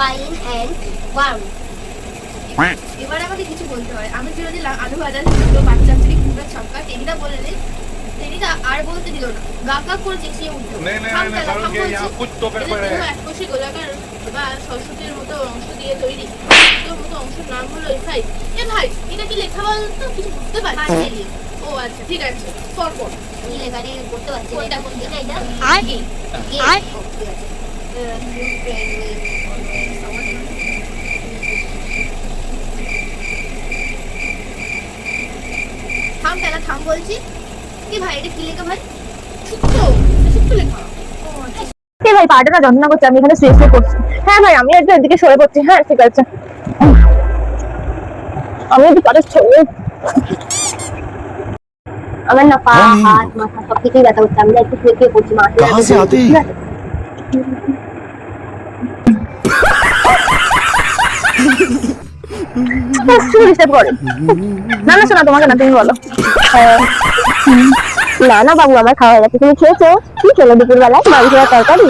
fine and warm. এবার আমাকে কিছু বলতে হয়। আমি যদি আলু ভাজা ছিল বাচ্চা ছিল কিংবা ছক্কা টেনিদা বলে দিন, টেনিদা আর বলতে দিল না, গা গা করে চেঁচিয়ে উঠলো। এক কোষে গোলাকার বা সরস্বতীর মতো অংশ দিয়ে তৈরি মতো অংশের নাম হলো এফাই। এ ভাই এটা কি লেখা বলতো কিছু বুঝতে পারছি। ও আচ্ছা ঠিক আছে, পরপর কি লেখা রে করতে পারছি না। কোনটা কোনটা এটা আর আর থাম পেলা থাম বলছি। কি ভাই এটা কি লেখা ভাই? শুক্তো, শুক্তো লেখা। ও আচ্ছা ভাই পাটা না যন্ত্রণা করছে, আমি এখানে শুয়ে শুয়ে করছি। হ্যাঁ ভাই আমি একটু এদিকে সরে পড়ছি। হ্যাঁ ঠিক আছে, আমি একটু পাটা সরে। আমার না পা হাত মাথা সব কিছুই ব্যথা করছে। আমি একটু শুয়ে শুয়ে করছি। মাথা कहाँ से आते हैं? করে না না শোনা তোমাকে না, তুমি বলো। না না বাবু আমার খাওয়া হয়ে গেছে। তুমি খেয়েছো? কি খেলো দুপুর বেলায়? বাড়ি খাওয়া তরকারি?